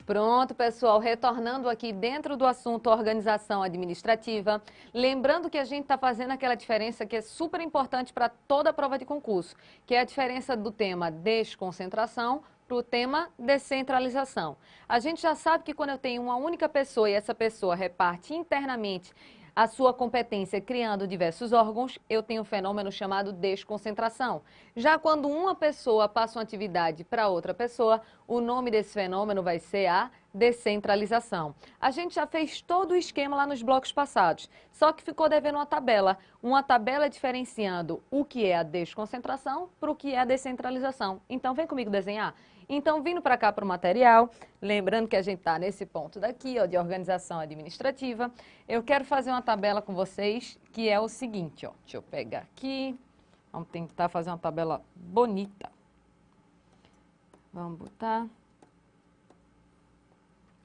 Pronto, pessoal, retornando aqui dentro do assunto organização administrativa, lembrando que a gente está fazendo aquela diferença que é super importante para toda prova de concurso, que é a diferença do tema desconcentração para o tema descentralização. A gente já sabe que quando eu tenho uma única pessoa e essa pessoa reparte internamente a sua competência criando diversos órgãos, eu tenho um fenômeno chamado desconcentração. Já quando uma pessoa passa uma atividade para outra pessoa, o nome desse fenômeno vai ser a descentralização. A gente já fez todo o esquema lá nos blocos passados, só que ficou devendo uma tabela diferenciando o que é a desconcentração para o que é a descentralização. Então vem comigo desenhar. Então, vindo para cá para o material, lembrando que a gente está nesse ponto daqui, ó, de organização administrativa, eu quero fazer uma tabela com vocês, que é o seguinte, ó. Deixa eu pegar aqui, vamos tentar fazer uma tabela bonita. Vamos botar.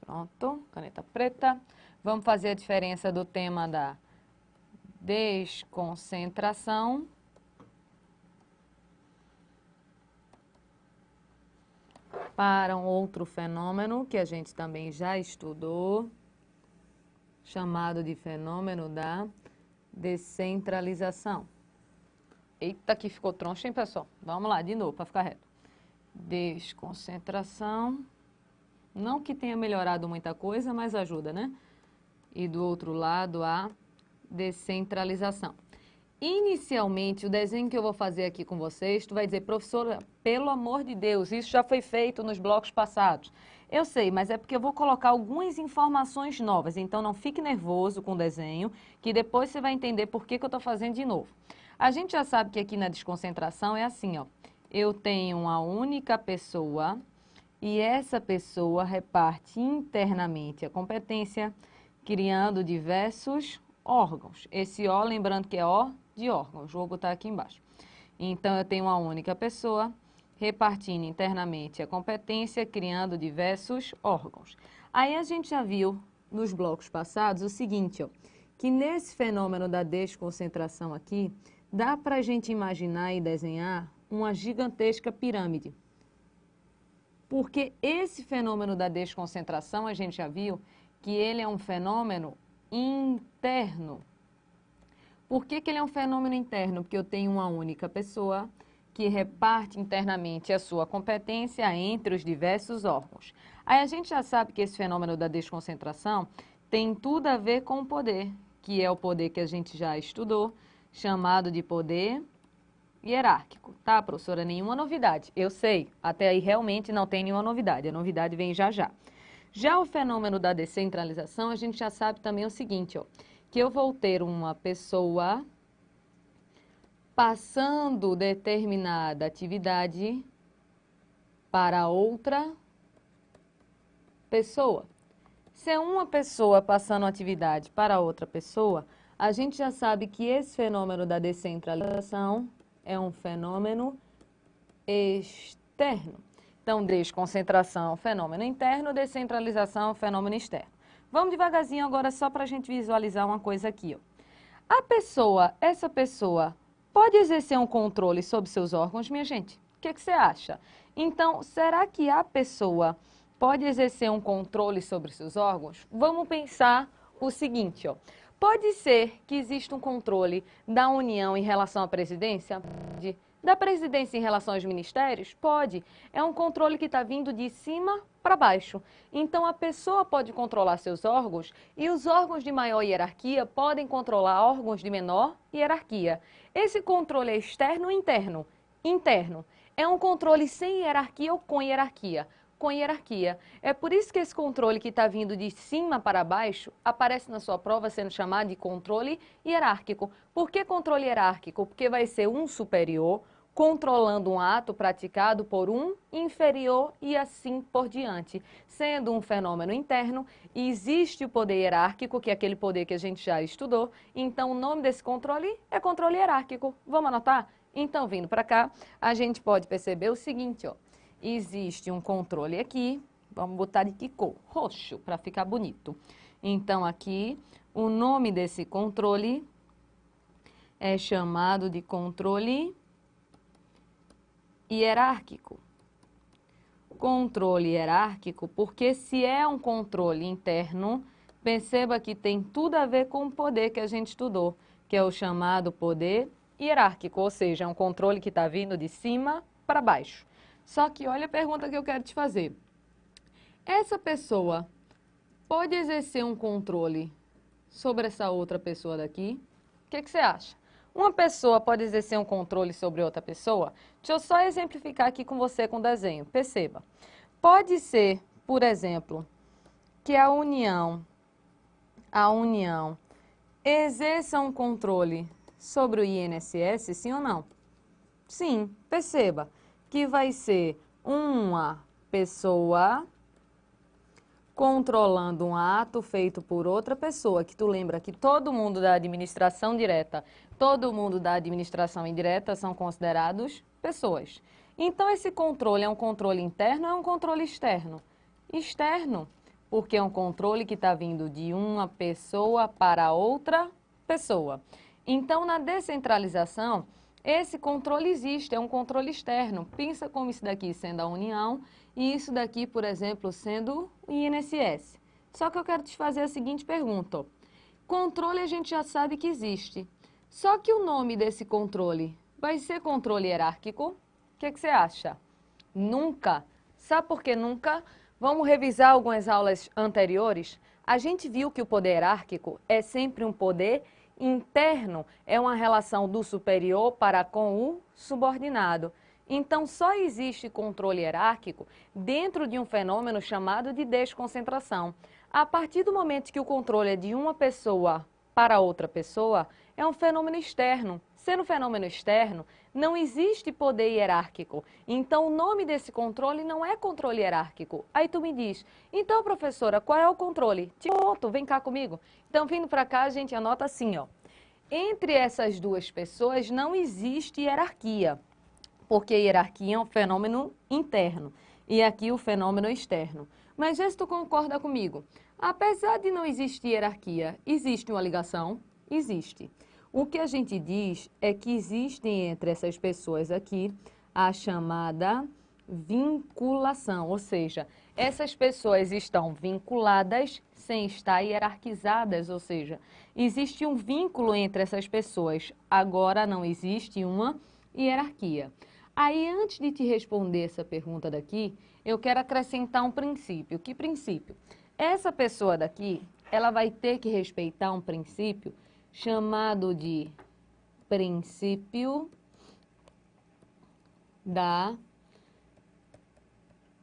Pronto, caneta preta. Vamos fazer a diferença do tema da desconcentração para um outro fenômeno que a gente também já estudou, chamado de fenômeno da descentralização. Eita, aqui ficou troncho, hein, pessoal? Vamos lá, de novo, para ficar reto. Desconcentração. Não que tenha melhorado muita coisa, mas ajuda, né? E do outro lado, a descentralização. Inicialmente, o desenho que eu vou fazer aqui com vocês, tu vai dizer, professora, pelo amor de Deus, isso já foi feito nos blocos passados. Eu sei, mas é porque eu vou colocar algumas informações novas, então não fique nervoso com o desenho, que depois você vai entender por que eu estou fazendo de novo. A gente já sabe que aqui na desconcentração é assim, ó. Eu tenho uma única pessoa e essa pessoa reparte internamente a competência, criando diversos órgãos. Esse O, lembrando que é O de órgãos, vou botar aqui embaixo. Então, eu tenho uma única pessoa repartindo internamente a competência, criando diversos órgãos. Aí a gente já viu nos blocos passados o seguinte, ó, que nesse fenômeno da desconcentração aqui, dá para a gente imaginar e desenhar uma gigantesca pirâmide. Porque esse fenômeno da desconcentração, a gente já viu que ele é um fenômeno interno. Por que ele é um fenômeno interno? Porque eu tenho uma única pessoa que reparte internamente a sua competência entre os diversos órgãos. Aí a gente já sabe que esse fenômeno da desconcentração tem tudo a ver com o poder, que é o poder que a gente já estudou, chamado de poder hierárquico. Tá, professora? Nenhuma novidade. Eu sei, até aí realmente não tem nenhuma novidade. A novidade vem já já. Já o fenômeno da descentralização, a gente já sabe também o seguinte, ó, que eu vou ter uma pessoa passando determinada atividade para outra pessoa. Se é uma pessoa passando atividade para outra pessoa, a gente já sabe que esse fenômeno da descentralização é um fenômeno externo. Então, desconcentração, fenômeno interno, descentralização, fenômeno externo. Vamos devagarzinho agora só para a gente visualizar uma coisa aqui, ó. Essa pessoa pode exercer um controle sobre seus órgãos, minha gente? O que você acha? Então, será que a pessoa pode exercer um controle sobre seus órgãos? Vamos pensar o seguinte, ó. Pode ser que exista um controle da União em relação à presidência? Da presidência em relação aos ministérios? Pode. É um controle que está vindo de cima para baixo. Então, a pessoa pode controlar seus órgãos e os órgãos de maior hierarquia podem controlar órgãos de menor hierarquia. Esse controle é externo ou interno? Interno. É um controle sem hierarquia ou com hierarquia? Com hierarquia. É por isso que esse controle que está vindo de cima para baixo aparece na sua prova sendo chamado de controle hierárquico. Por que controle hierárquico? Porque vai ser um superior controlando um ato praticado por um inferior e assim por diante. Sendo um fenômeno interno, existe o poder hierárquico, que é aquele poder que a gente já estudou, então o nome desse controle é controle hierárquico. Vamos anotar? Então, vindo para cá, a gente pode perceber o seguinte, ó. Existe um controle aqui, vamos botar de que cor? Roxo, para ficar bonito. Então, aqui, o nome desse controle é chamado de controle hierárquico. controle hierárquico, porque se é um controle interno, perceba que tem tudo a ver com o poder que a gente estudou, que é o chamado poder hierárquico, ou seja, é um controle que está vindo de cima para baixo. Só que olha a pergunta que eu quero te fazer. Essa pessoa pode exercer um controle sobre essa outra pessoa daqui? O que você acha? Uma pessoa pode exercer um controle sobre outra pessoa? Deixa eu só exemplificar aqui com você com o desenho. Perceba. Pode ser, por exemplo, que a união exerça um controle sobre o INSS, sim ou não? Sim, perceba que vai ser uma pessoa controlando um ato feito por outra pessoa, que tu lembra que todo mundo da administração direta, todo mundo da administração indireta são considerados pessoas. Então, esse controle é um controle interno ou é um controle externo? Externo, porque é um controle que está vindo de uma pessoa para outra pessoa. Então, na descentralização, esse controle existe, é um controle externo. Pensa como isso daqui sendo a União e isso daqui, por exemplo, sendo o INSS. Só que eu quero te fazer a seguinte pergunta. Ó. Controle a gente já sabe que existe. Só que o nome desse controle vai ser controle hierárquico? O que você acha? Nunca. Sabe por que nunca? Vamos revisar algumas aulas anteriores. A gente viu que o poder hierárquico é sempre um poder interno, é uma relação do superior para com o subordinado. Então, só existe controle hierárquico dentro de um fenômeno chamado de desconcentração. A partir do momento que o controle é de uma pessoa para outra pessoa, é um fenômeno externo. Sendo um fenômeno externo, não existe poder hierárquico. Então, o nome desse controle não é controle hierárquico. Aí tu me diz, então, professora, qual é o controle? Te conto, vem cá comigo. Então, vindo para cá, a gente anota assim, ó. Entre essas duas pessoas não existe hierarquia, porque hierarquia é um fenômeno interno e aqui o fenômeno externo. Mas vê se tu concorda comigo. Apesar de não existir hierarquia, existe uma ligação? Existe. O que a gente diz é que existem entre essas pessoas aqui a chamada vinculação, ou seja, essas pessoas estão vinculadas sem estar hierarquizadas, ou seja, existe um vínculo entre essas pessoas, agora não existe uma hierarquia. Aí, antes de te responder essa pergunta daqui, eu quero acrescentar um princípio. Que princípio? Essa pessoa daqui, ela vai ter que respeitar um princípio chamado de princípio da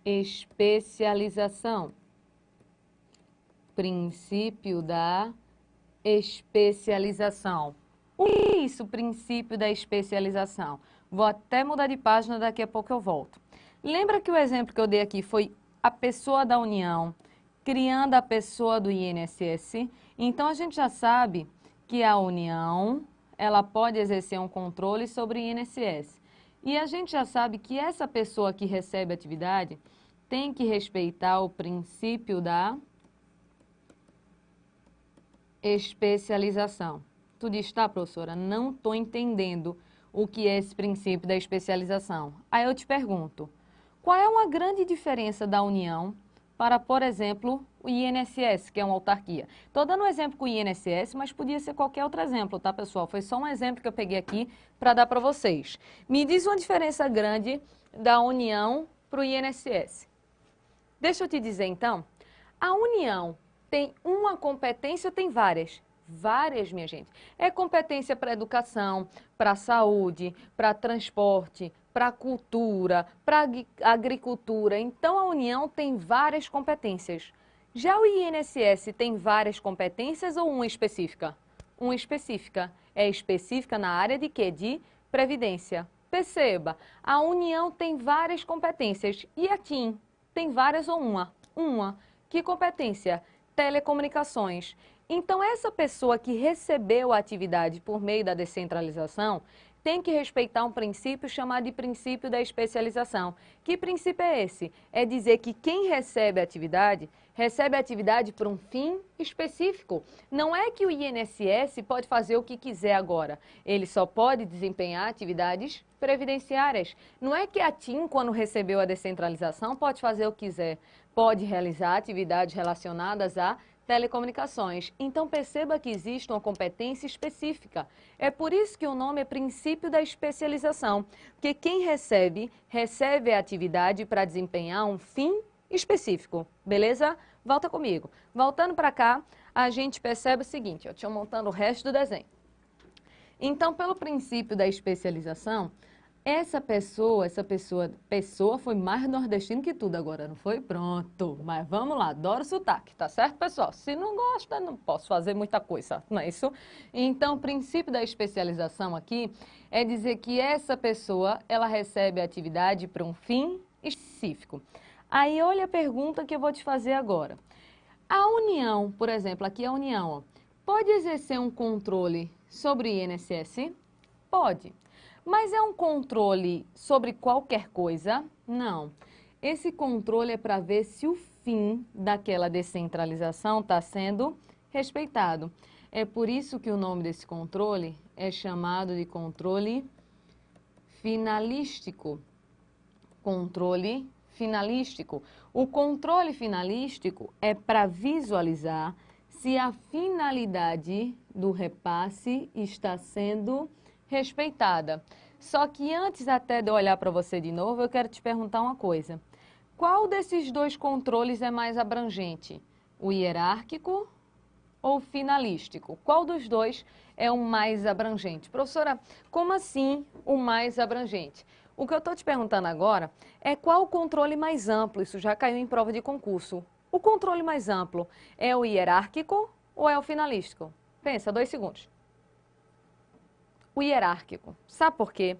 especialização. Princípio da especialização. O que é isso, princípio da especialização? Vou até mudar de página, daqui a pouco eu volto. Lembra que o exemplo que eu dei aqui foi a pessoa da União criando a pessoa do INSS? Então, a gente já sabe que a União, ela pode exercer um controle sobre o INSS. E a gente já sabe que essa pessoa que recebe atividade tem que respeitar o princípio da especialização. Tu diz, tá, professora, não estou entendendo o que é esse princípio da especialização. Aí eu te pergunto, qual é uma grande diferença da União para, por exemplo, o INSS, que é uma autarquia? Estou dando um exemplo com o INSS, mas podia ser qualquer outro exemplo, tá, pessoal? Foi só um exemplo que eu peguei aqui para dar para vocês. Me diz uma diferença grande da União para o INSS. Deixa eu te dizer, então, a União tem uma competência ou tem várias? Várias, minha gente. É competência para educação, para saúde, para transporte, para cultura, para agricultura. Então, a União tem várias competências. Já o INSS tem várias competências ou uma específica? Uma específica. É específica na área de quê? De previdência. Perceba, a União tem várias competências. E a TIM tem várias ou uma? Uma. Que competência? Telecomunicações. Então, essa pessoa que recebeu a atividade por meio da descentralização tem que respeitar um princípio chamado de princípio da especialização. Que princípio é esse? É dizer que quem recebe a atividade recebe atividade para um fim específico. Não é que o INSS pode fazer o que quiser agora. Ele só pode desempenhar atividades previdenciárias. Não é que a TIM, quando recebeu a descentralização, pode fazer o que quiser. Pode realizar atividades relacionadas a telecomunicações. Então, perceba que existe uma competência específica. É por isso que o nome é princípio da especialização, porque quem recebe a atividade para desempenhar um fim específico, beleza? Volta comigo. Voltando para cá, a gente percebe o seguinte, deixa eu montando o resto do desenho. Então, pelo princípio da especialização, essa pessoa foi mais nordestino que tudo agora, não foi? Pronto, mas vamos lá, adoro sotaque, tá certo, pessoal? Se não gosta, não posso fazer muita coisa, não é isso? Então, o princípio da especialização aqui é dizer que essa pessoa, ela recebe a atividade para um fim específico. Aí, olha a pergunta que eu vou te fazer agora. A União, por exemplo, aqui a União, ó, pode exercer um controle sobre o INSS? Pode. Mas é um controle sobre qualquer coisa? Não. Esse controle é para ver se o fim daquela descentralização está sendo respeitado. É por isso que o nome desse controle é chamado de controle finalístico. Controle finalístico. O controle finalístico é para visualizar se a finalidade do repasse está sendo respeitada. Só que antes até de eu olhar para você de novo, eu quero te perguntar uma coisa. Qual desses dois controles é mais abrangente? O hierárquico ou o finalístico? Qual dos dois é o mais abrangente? Professora, como assim o mais abrangente? O que eu estou te perguntando agora é qual o controle mais amplo? Isso já caiu em prova de concurso. O controle mais amplo é o hierárquico ou é o finalístico? Pensa, 2 segundos. O hierárquico. Sabe por quê?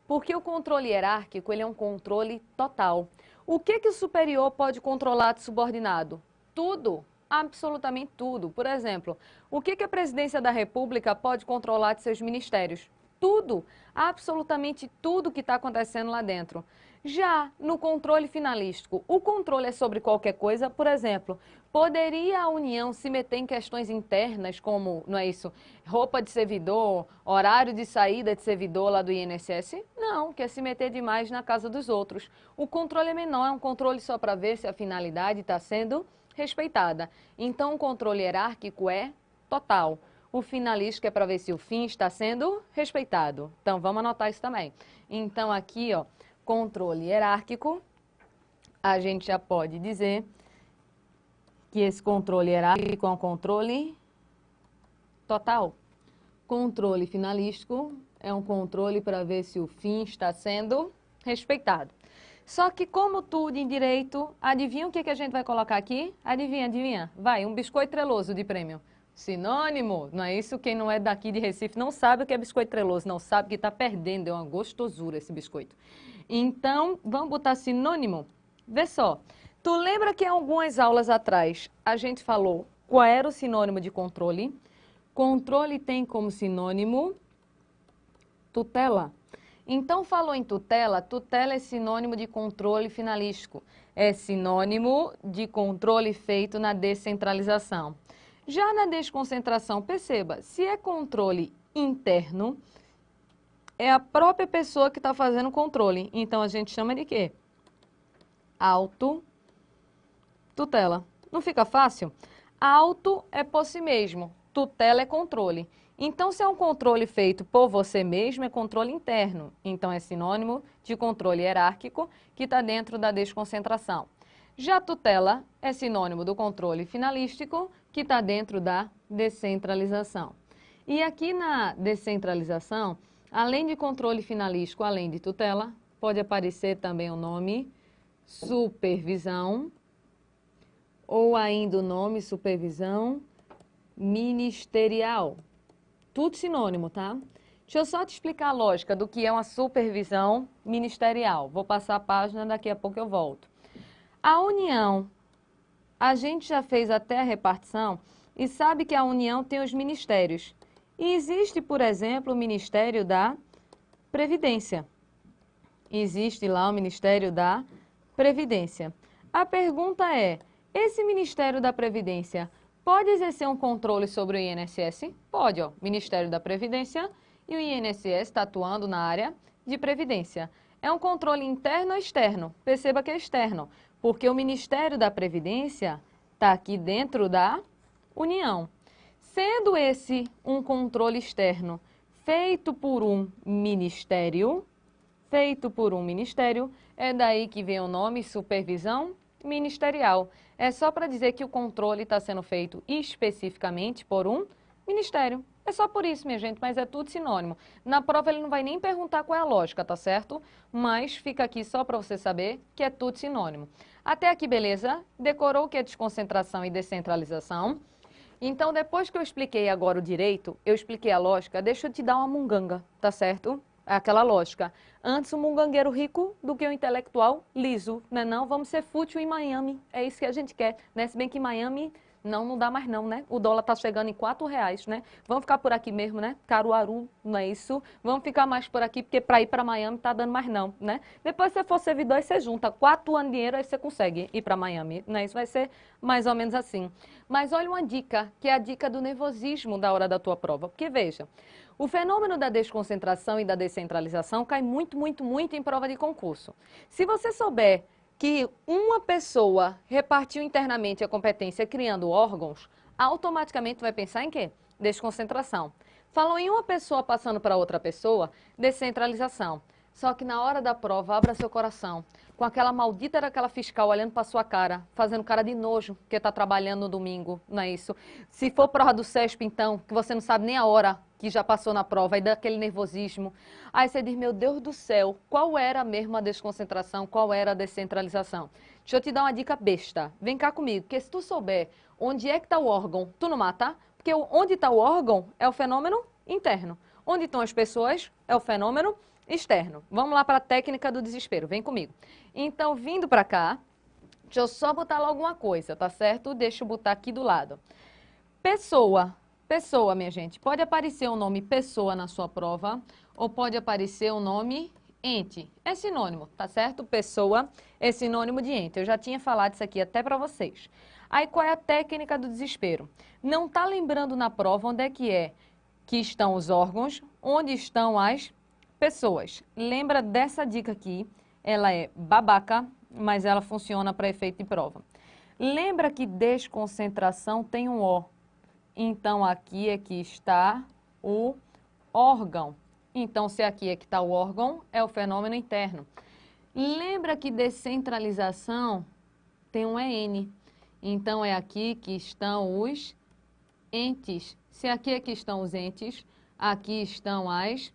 Porque o controle hierárquico ele é um controle total. O que o superior pode controlar de subordinado? Tudo, absolutamente tudo. Por exemplo, o que a presidência da República pode controlar de seus ministérios? Tudo, absolutamente tudo que está acontecendo lá dentro. Já no controle finalístico, o controle é sobre qualquer coisa, por exemplo, poderia a União se meter em questões internas, como, não é isso, roupa de servidor, horário de saída de servidor lá do INSS? Não, quer se meter demais na casa dos outros. O controle é menor, é um controle só para ver se a finalidade está sendo respeitada. Então, o controle hierárquico é total. O finalístico é para ver se o fim está sendo respeitado. Então, vamos anotar isso também. Então, aqui, ó, controle hierárquico, a gente já pode dizer que esse controle hierárquico é um controle total. Controle finalístico é um controle para ver se o fim está sendo respeitado. Só que como tudo em direito, adivinha o que a gente vai colocar aqui? Adivinha, adivinha? Vai, um biscoito treloso de prêmio. Sinônimo, não é isso? Quem não é daqui de Recife não sabe o que é biscoito treloso, não sabe que está perdendo, é uma gostosura esse biscoito. Então, vamos botar sinônimo? Vê só, tu lembra que algumas aulas atrás a gente falou qual era o sinônimo de controle? Controle tem como sinônimo tutela. Então, falou em tutela, tutela é sinônimo de controle finalístico, é sinônimo de controle feito na descentralização. Já na desconcentração, perceba, se é controle interno, é a própria pessoa que está fazendo o controle. Então, a gente chama de quê? Autotutela. Não fica fácil? Auto é por si mesmo, tutela é controle. Então, se é um controle feito por você mesmo, é controle interno. Então, é sinônimo de controle hierárquico que está dentro da desconcentração. Já tutela é sinônimo do controle finalístico que está dentro da descentralização. E aqui na descentralização, além de controle finalístico, além de tutela, pode aparecer também o nome supervisão ou ainda o nome supervisão ministerial. Tudo sinônimo, tá? Deixa eu só te explicar a lógica do que é uma supervisão ministerial. Vou passar a página, daqui a pouco eu volto. A União, a gente já fez até a repartição e sabe que a União tem os ministérios. E existe, por exemplo, o Ministério da Previdência. Existe lá o Ministério da Previdência. A pergunta é, Esse Ministério da Previdência pode exercer um controle sobre o INSS? Pode, ó. Ministério da Previdência e o INSS está atuando na área de Previdência. É um controle interno ou externo? Perceba que é externo, porque o Ministério da Previdência está aqui dentro da União. Sendo esse um controle externo feito por um ministério, é daí que vem o nome supervisão ministerial. É só para dizer que o controle está sendo feito especificamente por um ministério. É só por isso, minha gente, mas é tudo sinônimo. Na prova ele não vai nem perguntar qual é a lógica, tá certo? Mas fica aqui só para você saber que é tudo sinônimo. Até aqui, beleza? Decorou o que é desconcentração e descentralização? Então, depois que eu expliquei agora o direito, eu expliquei a lógica, deixa eu te dar uma munganga, tá certo? Aquela lógica. Antes o mungangueiro rico do que o intelectual liso, né não? Vamos ser fútil em Miami, é isso que a gente quer, né? Se bem que Miami não dá mais não, né? O dólar tá chegando em R$ 4, né? Vamos ficar por aqui mesmo, né? Caruaru, não é isso? Vamos ficar mais por aqui, porque para ir para Miami tá dando mais não, né? Depois se você for servidor, aí você junta 4 anos de dinheiro, aí você consegue ir para Miami, né? Isso vai ser mais ou menos assim. Mas olha uma dica, que é a dica do nervosismo da hora da tua prova. Porque veja, o fenômeno da desconcentração e da descentralização cai muito, muito, muito em prova de concurso. Se você souber que uma pessoa repartiu internamente a competência criando órgãos, automaticamente vai pensar em quê? Desconcentração. Falou em uma pessoa passando para outra pessoa, descentralização. Só que na hora da prova, abra seu coração. Com aquela maldita daquela fiscal olhando para sua cara, fazendo cara de nojo, que está trabalhando no domingo, não é isso? Se for prova do CESP, então, que você não sabe nem a hora que já passou na prova, aí dá aquele nervosismo. Aí você diz, meu Deus do céu, qual era mesmo a desconcentração, qual era a descentralização? Deixa eu te dar uma dica besta. Vem cá comigo, porque se tu souber onde é que está o órgão, tu não mata? Porque onde está o órgão é o fenômeno interno. Onde estão as pessoas é o fenômeno externo. Vamos lá para a técnica do desespero, vem comigo. Então, vindo para cá, deixa eu só botar logo uma coisa, tá certo? Deixa eu botar aqui do lado. Pessoa, pessoa, minha gente. Pode aparecer o nome pessoa na sua prova ou pode aparecer o nome ente. É sinônimo, tá certo? Pessoa é sinônimo de ente. Eu já tinha falado isso aqui até para vocês. Aí, qual é a técnica do desespero? Não tá lembrando na prova onde é que estão os órgãos, onde estão as pessoas. Lembra dessa dica aqui? Ela é babaca, mas ela funciona para efeito de prova. Lembra que desconcentração tem um O. Então, aqui é que está o órgão. Então, se aqui é que está o órgão, é o fenômeno interno. Lembra que descentralização tem um EN. Então, é aqui que estão os entes. Se aqui é que estão os entes, aqui estão as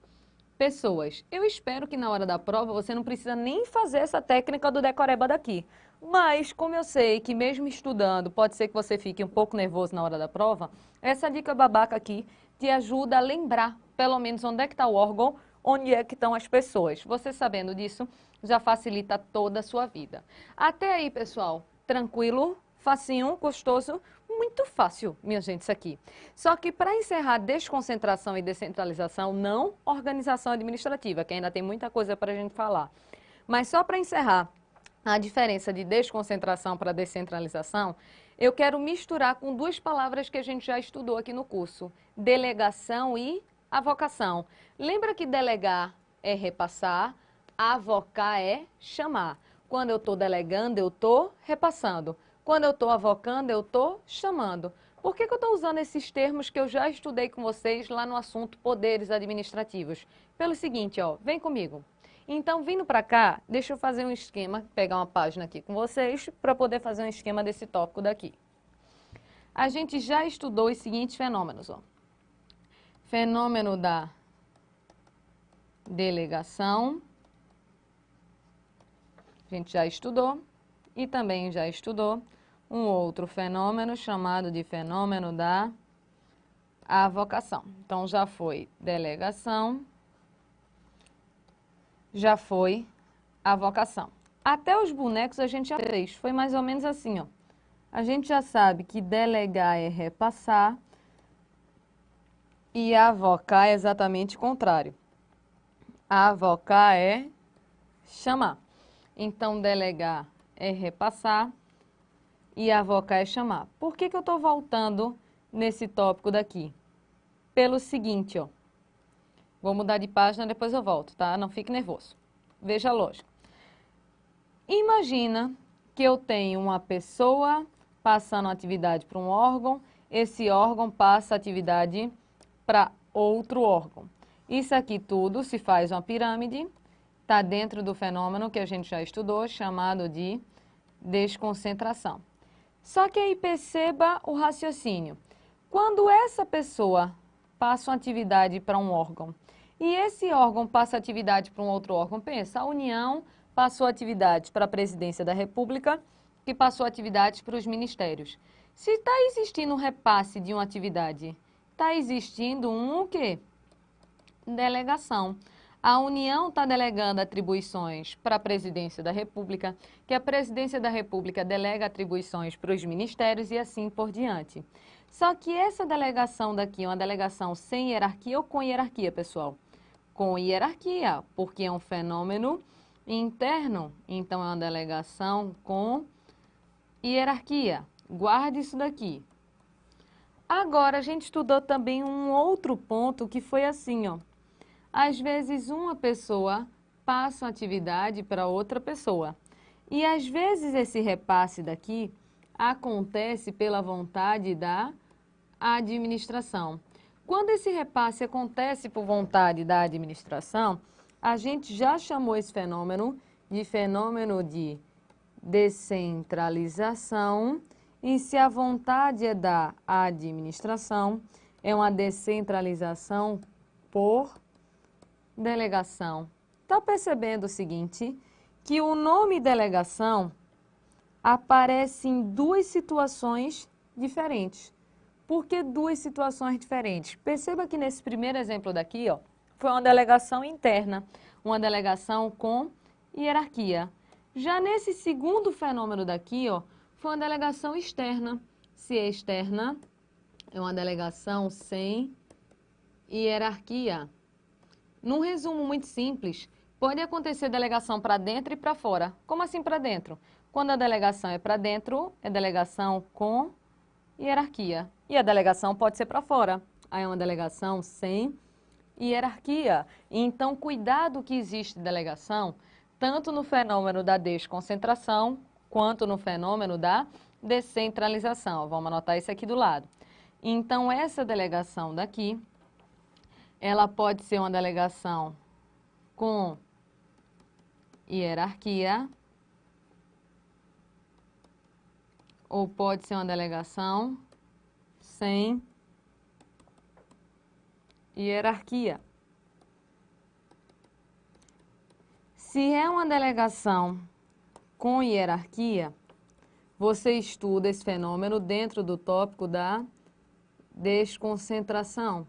pessoas. Eu espero que na hora da prova você não precisa nem fazer essa técnica do decoreba daqui. Mas, como eu sei que mesmo estudando, pode ser que você fique um pouco nervoso na hora da prova, essa dica babaca aqui te ajuda a lembrar, pelo menos, onde é que está o órgão, onde é que estão as pessoas. Você sabendo disso, já facilita toda a sua vida. Até aí, pessoal, tranquilo? Facinho, gostoso, muito fácil, minha gente, isso aqui. Só que para encerrar desconcentração e descentralização, não organização administrativa, que ainda tem muita coisa para a gente falar. Mas só para encerrar a diferença de desconcentração para descentralização, eu quero misturar com 2 palavras que a gente já estudou aqui no curso, delegação e avocação. Lembra que delegar é repassar, avocar é chamar. Quando eu estou delegando, eu estou repassando. Quando eu estou avocando, eu estou chamando. Por que eu estou usando esses termos que eu já estudei com vocês lá no assunto poderes administrativos? Pelo seguinte, ó, vem comigo. Então, vindo para cá, deixa eu fazer um esquema, pegar uma página aqui com vocês, para poder fazer um esquema desse tópico daqui. A gente já estudou os seguintes fenômenos, ó. Fenômeno da delegação, a gente já estudou, e também já estudou um outro fenômeno chamado de fenômeno da avocação. Então, já foi delegação, já foi avocação. Até os bonecos a gente já fez, foi mais ou menos assim, ó. A gente já sabe que delegar é repassar e avocar é exatamente o contrário. Avocar é chamar. Então, delegar é repassar e avocar é chamar. Por que eu estou voltando nesse tópico daqui? Pelo seguinte, ó. Vou mudar de página, depois eu volto, tá? Não fique nervoso. Veja a lógica. Imagina que eu tenho uma pessoa passando atividade para um órgão, esse órgão passa atividade para outro órgão. Isso aqui tudo se faz uma pirâmide, está dentro do fenômeno que a gente já estudou, chamado de desconcentração. Só que aí perceba o raciocínio. Quando essa pessoa passa uma atividade para um órgão e esse órgão passa atividade para um outro órgão, pensa, a União passou atividades para a Presidência da República, que passou atividades para os ministérios. Se está existindo um repasse de uma atividade, está existindo um o quê? Delegação. A União está delegando atribuições para a Presidência da República, que a Presidência da República delega atribuições para os ministérios e assim por diante. Só que essa delegação daqui é uma delegação sem hierarquia ou com hierarquia, pessoal? Com hierarquia, porque é um fenômeno interno, então é uma delegação com hierarquia. Guarde isso daqui. Agora, a gente estudou também um outro ponto que foi assim, ó. Às vezes uma pessoa passa uma atividade para outra pessoa. E às vezes esse repasse daqui acontece pela vontade da administração. Quando esse repasse acontece por vontade da administração, a gente já chamou esse fenômeno de descentralização. E se a vontade é da administração, é uma descentralização por delegação. Está percebendo o seguinte? Que o nome delegação aparece em duas situações diferentes. Por que duas situações diferentes? Perceba que nesse primeiro exemplo daqui, ó, foi uma delegação interna, uma delegação com hierarquia. Já nesse segundo fenômeno daqui, ó, foi uma delegação externa. Se é externa, é uma delegação sem hierarquia. Num resumo muito simples, pode acontecer delegação para dentro e para fora. Como assim para dentro? Quando a delegação é para dentro, é delegação com hierarquia. E a delegação pode ser para fora. Aí é uma delegação sem hierarquia. Então, cuidado que existe delegação, tanto no fenômeno da desconcentração, quanto no fenômeno da descentralização. Vamos anotar isso aqui do lado. Então, essa delegação daqui, ela pode ser uma delegação com hierarquia ou pode ser uma delegação sem hierarquia. Se é uma delegação com hierarquia, você estuda esse fenômeno dentro do tópico da desconcentração.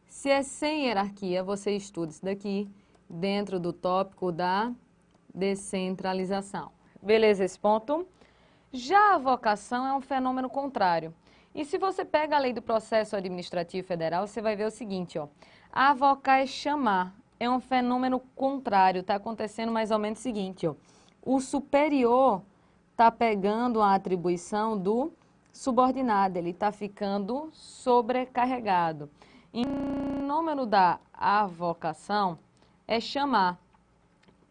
Se é sem hierarquia, você estuda isso daqui dentro do tópico da descentralização. Beleza esse ponto? Já a avocação é um fenômeno contrário. E se você pega a lei do processo administrativo federal, você vai ver o seguinte, ó. Avocar é chamar. É um fenômeno contrário. Está acontecendo mais ou menos o seguinte, ó. O superior está pegando a atribuição do subordinado. Ele está ficando sobrecarregado. Em fenômeno da avocação é chamar.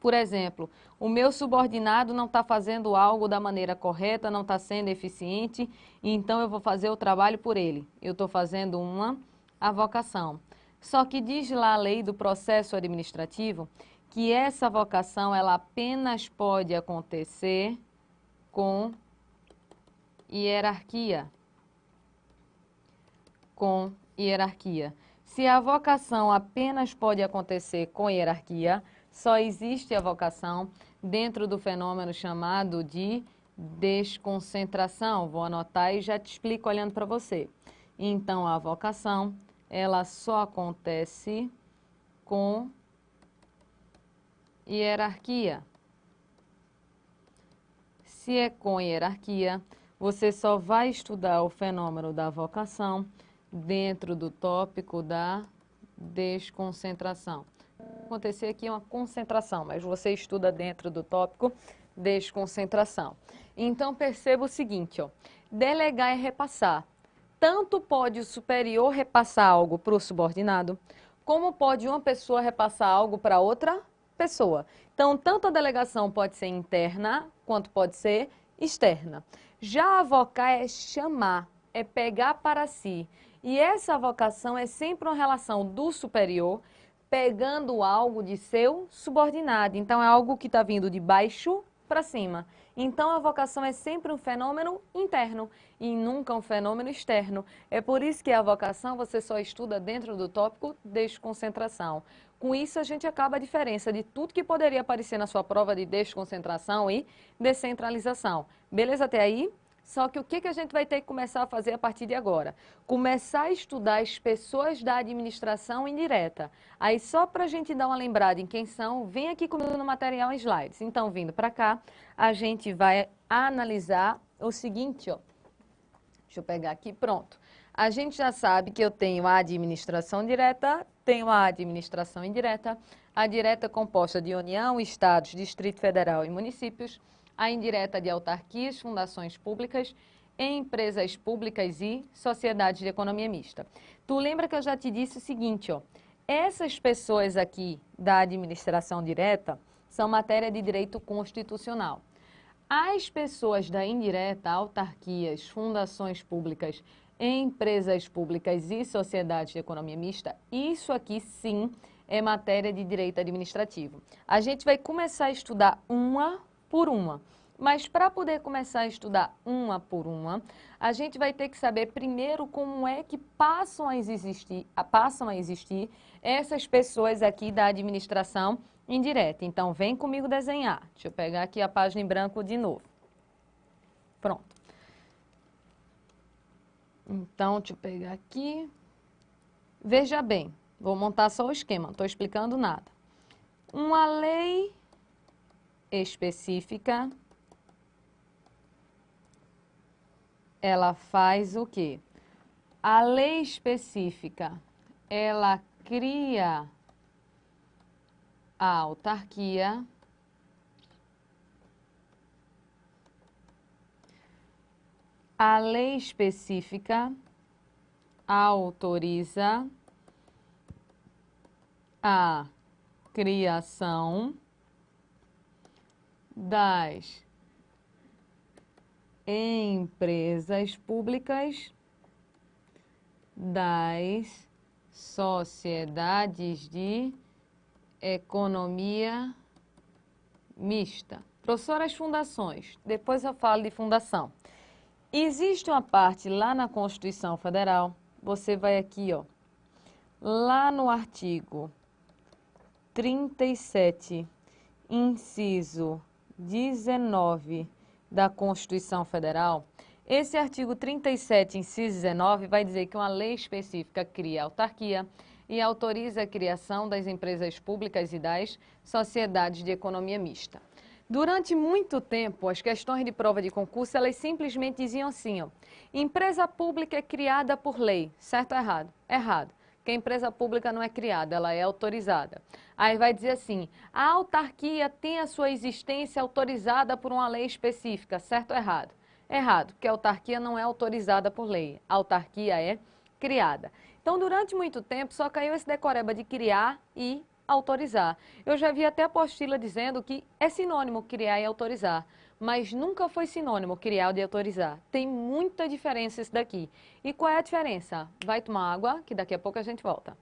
Por exemplo, o meu subordinado não está fazendo algo da maneira correta, não está sendo eficiente, então eu vou fazer o trabalho por ele. Eu estou fazendo uma avocação. Só que diz lá a lei do processo administrativo que essa avocação ela apenas pode acontecer com hierarquia. Com hierarquia. Se a avocação apenas pode acontecer com hierarquia, só existe a avocação dentro do fenômeno chamado de desconcentração. Vou anotar e já te explico olhando para você. Então, a avocação, ela só acontece com hierarquia. Se é com hierarquia, você só vai estudar o fenômeno da avocação dentro do tópico da desconcentração. Acontecer aqui uma concentração, mas você estuda dentro do tópico desconcentração. Então, perceba o seguinte, ó, delegar é repassar. Tanto pode o superior repassar algo para o subordinado, como pode uma pessoa repassar algo para outra pessoa. Então, tanto a delegação pode ser interna, quanto pode ser externa. Já avocar é chamar, é pegar para si. E essa avocação é sempre uma relação do superior pegando algo de seu subordinado. Então, é algo que está vindo de baixo para cima. Então, a vocação é sempre um fenômeno interno e nunca um fenômeno externo. É por isso que a vocação você só estuda dentro do tópico desconcentração. Com isso, a gente acaba a diferença de tudo que poderia aparecer na sua prova de desconcentração e descentralização. Beleza até aí? Só que o que a gente vai ter que começar a fazer a partir de agora? Começar a estudar as pessoas da administração indireta. Aí, só para a gente dar uma lembrada em quem são, vem aqui comigo no material em slides. Então, vindo para cá, a gente vai analisar o seguinte, ó. Deixa eu pegar aqui, pronto. A gente já sabe que eu tenho a administração direta, tenho a administração indireta, a direta composta de União, Estados, Distrito Federal e municípios, a indireta de autarquias, fundações públicas, empresas públicas e sociedades de economia mista. Tu lembra que eu já te disse o seguinte, ó, essas pessoas aqui da administração direta são matéria de direito constitucional. As pessoas da indireta, autarquias, fundações públicas, empresas públicas e sociedades de economia mista, isso aqui sim é matéria de direito administrativo. A gente vai começar a estudar uma por uma. Mas para poder começar a estudar uma por uma, a gente vai ter que saber primeiro como é que passam a existir essas pessoas aqui da administração indireta. Então, vem comigo desenhar. Deixa eu pegar aqui a página em branco de novo. Pronto. Então, deixa eu pegar aqui. Veja bem, vou montar só o esquema, não estou explicando nada. Uma lei específica, ela faz o quê? A lei específica, ela cria a autarquia, a lei específica autoriza a criação das empresas públicas, das sociedades de economia mista. Professora, as fundações, depois eu falo de fundação. Existe uma parte lá na Constituição Federal, você vai aqui, ó, lá no artigo 37, inciso 19 da Constituição Federal, esse artigo 37, inciso 19, vai dizer que uma lei específica cria autarquia e autoriza a criação das empresas públicas e das sociedades de economia mista. Durante muito tempo, as questões de prova de concurso, elas simplesmente diziam assim, ó, empresa pública é criada por lei, certo ou errado? Errado. Que a empresa pública não é criada, ela é autorizada. Aí vai dizer assim, a autarquia tem a sua existência autorizada por uma lei específica, certo ou errado? Errado, porque a autarquia não é autorizada por lei, a autarquia é criada. Então, durante muito tempo, só caiu esse decoreba de criar e autorizar. Eu já vi até apostila dizendo que é sinônimo criar e autorizar, mas nunca foi sinônimo criar e autorizar. Tem muita diferença isso daqui. E qual é a diferença? Vai tomar água, que daqui a pouco a gente volta.